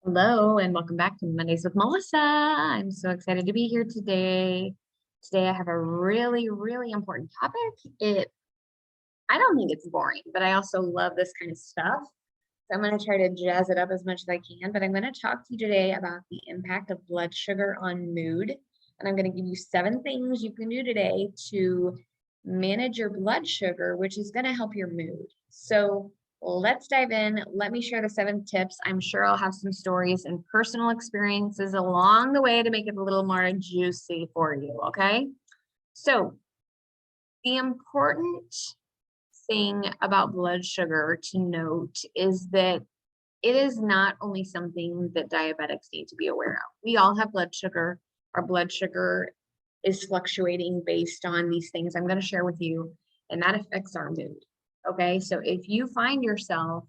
Hello and welcome back to Mondays with Melissa. I'm so excited to be here today. Today I have a really important topic. I don't think it's boring, but I also love this kind of stuff. So I'm going to try to jazz it up as much as I can, but I'm going to talk to you today about the impact of blood sugar on mood. And I'm going to give you 7 things you can do today to manage your blood sugar, which is going to help your mood. So let's dive in. Let me share the 7 tips. I'm sure I'll have some stories and personal experiences along the way to make it a little more juicy for you. Okay. So the important thing about blood sugar to note is that it is not only something that diabetics need to be aware of. We all have blood sugar. Our blood sugar is fluctuating based on these things I'm going to share with you, and that affects our mood. Okay, so if you find yourself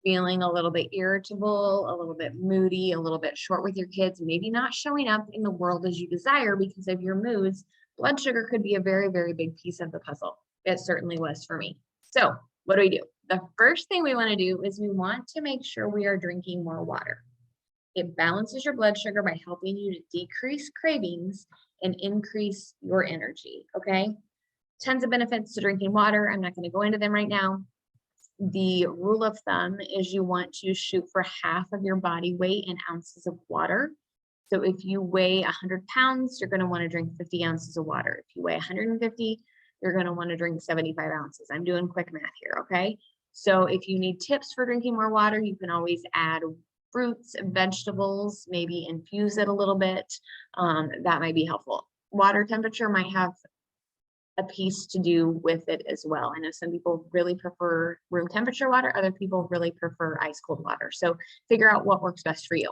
feeling a little bit irritable, a little bit moody, a little bit short with your kids, maybe not showing up in the world as you desire because of your moods, blood sugar could be a very big piece of the puzzle. It certainly was for me. So what do? The first thing we want to do is we want to make sure we are drinking more water. It balances your blood sugar by helping you to decrease cravings and increase your energy. Okay. Tons of benefits to drinking water. I'm not going to go into them right now. The rule of thumb is you want to shoot for half of your body weight in ounces of water. So if you weigh 100 pounds, you're going to want to drink 50 ounces of water. If you weigh 150, you're going to want to drink 75 ounces. I'm doing quick math here, okay? So if you need tips for drinking more water, you can always add fruits and vegetables, maybe infuse it a little bit. That might be helpful. Water temperature might have a piece to do with it as well. I know some people really prefer room temperature water. Other people really prefer ice cold water. So figure out what works best for you.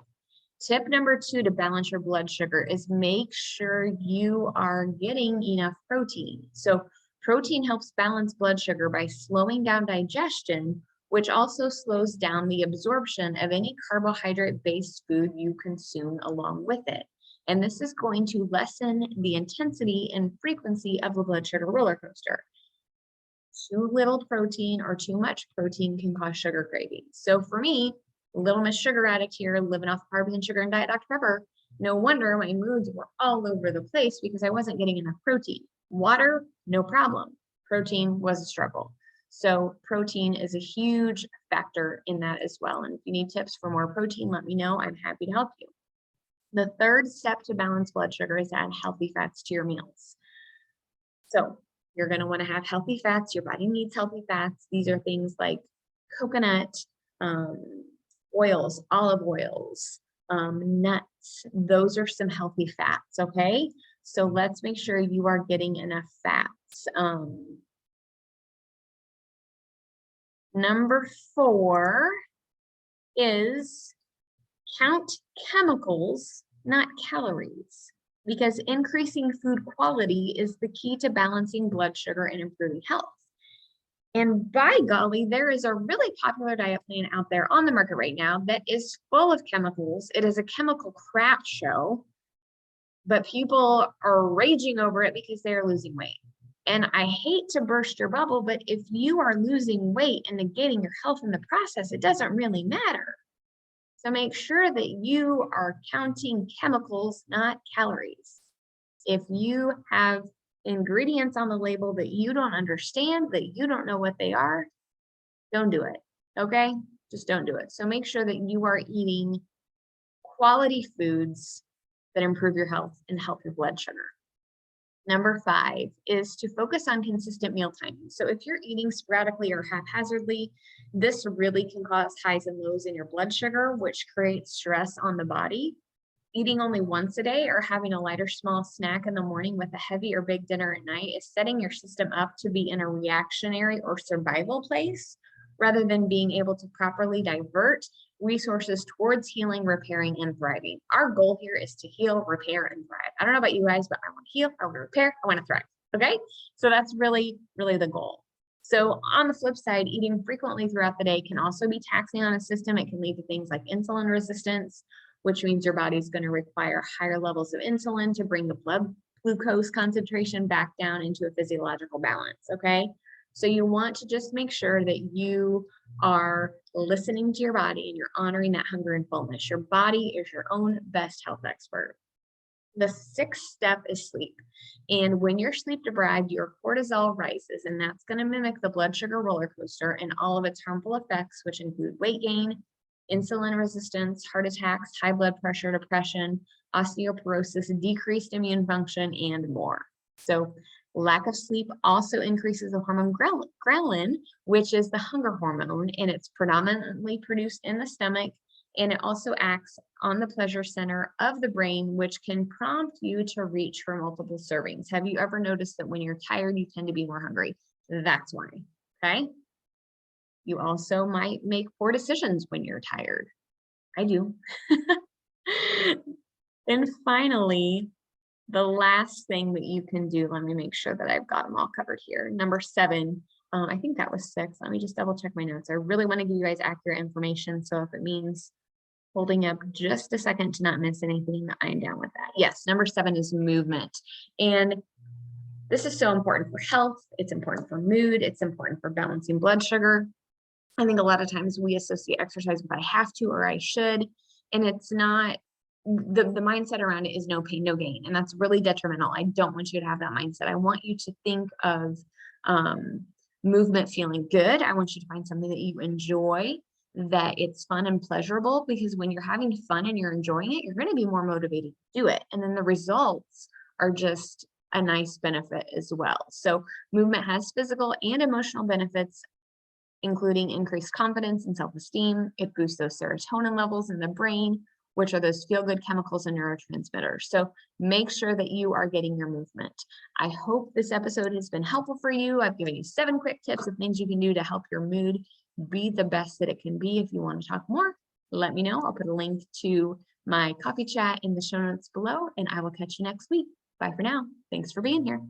Tip number 2 to balance your blood sugar is make sure you are getting enough protein. So protein helps balance blood sugar by slowing down digestion, which also slows down the absorption of any carbohydrate-based food you consume along with it. And this is going to lessen the intensity and frequency of the blood sugar roller coaster. Too little protein or too much protein can cause sugar cravings. So for me, Little Miss Sugar Addict here, living off carbs and sugar and Diet Dr. Pepper, no wonder my moods were all over the place because I wasn't getting enough protein. Water, no problem. Protein was a struggle. So protein is a huge factor in that as well. And if you need tips for more protein, let me know. I'm happy to help you. The third step to balance blood sugar is to add healthy fats to your meals. So you're going to want to have healthy fats. Your body needs healthy fats. These are things like coconut, oils, olive oils, nuts. Those are some healthy fats. Okay. So let's make sure you are getting enough fats. Number 4 is count chemicals, not calories, because increasing food quality is the key to balancing blood sugar and improving health. And by golly, there is a really popular diet plan out there on the market right now that is full of chemicals. It is a chemical crap show, but people are raging over it because they are losing weight. And I hate to burst your bubble, but if you are losing weight and negating your health in the process, it doesn't really matter. So make sure that you are counting chemicals, not calories. If you have ingredients on the label that you don't understand, that you don't know what they are, don't do it. Okay? Just don't do it. So make sure that you are eating quality foods that improve your health and help your blood sugar. Number 5 is to focus on consistent meal timing. So if you're eating sporadically or haphazardly, this really can cause highs and lows in your blood sugar, which creates stress on the body. Eating only once a day or having a light or small snack in the morning with a heavy or big dinner at night is setting your system up to be in a reactionary or survival place rather than being able to properly divert resources towards healing, repairing, and thriving. Our goal here is to heal, repair, and thrive. I don't know about you guys, but I want to heal, I want to repair, I want to thrive. Okay. So that's really the goal. So on the flip side, eating frequently throughout the day can also be taxing on a system. It can lead to things like insulin resistance, which means your body's going to require higher levels of insulin to bring the blood glucose concentration back down into a physiological balance. Okay. So you want to just make sure that you are listening to your body and you're honoring that hunger and fullness. Your body is your own best health expert. The sixth step is sleep. And when you're sleep deprived, your cortisol rises, and that's going to mimic the blood sugar roller coaster and all of its harmful effects, which include weight gain, insulin resistance, heart attacks, high blood pressure, depression, osteoporosis, decreased immune function, and more. So lack of sleep also increases the hormone ghrelin, which is the hunger hormone, and it's predominantly produced in the stomach. And it also acts on the pleasure center of the brain, which can prompt you to reach for multiple servings. Have you ever noticed that when you're tired, you tend to be more hungry? That's why, okay? You also might make poor decisions when you're tired. I do. And finally, the last thing that you can do, let me make sure that I've got them all covered here. Number 7, I think that was 6. Let me just double check my notes. I really want to give you guys accurate information. So if it means holding up just a second to not miss anything, I'm down with that. Yes, number 7 is movement. And this is so important for health. It's important for mood. It's important for balancing blood sugar. I think a lot of times we associate exercise with I have to or I should, and it's not. The mindset around it is no pain, no gain, and that's really detrimental. I don't want you to have that mindset. I want you to think of movement feeling good. I want you to find something that you enjoy, that it's fun and pleasurable, because when you're having fun and you're enjoying it, you're going to be more motivated to do it. And then the results are just a nice benefit as well. So movement has physical and emotional benefits, including increased confidence and self-esteem. It boosts those serotonin levels in the brain, which are those feel-good chemicals and neurotransmitters. So make sure that you are getting your movement. I hope this episode has been helpful for you. I've given you 7 quick tips of things you can do to help your mood be the best that it can be. If you want to talk more, let me know. I'll put a link to my coffee chat in the show notes below, and I will catch you next week. Bye for now. Thanks for being here.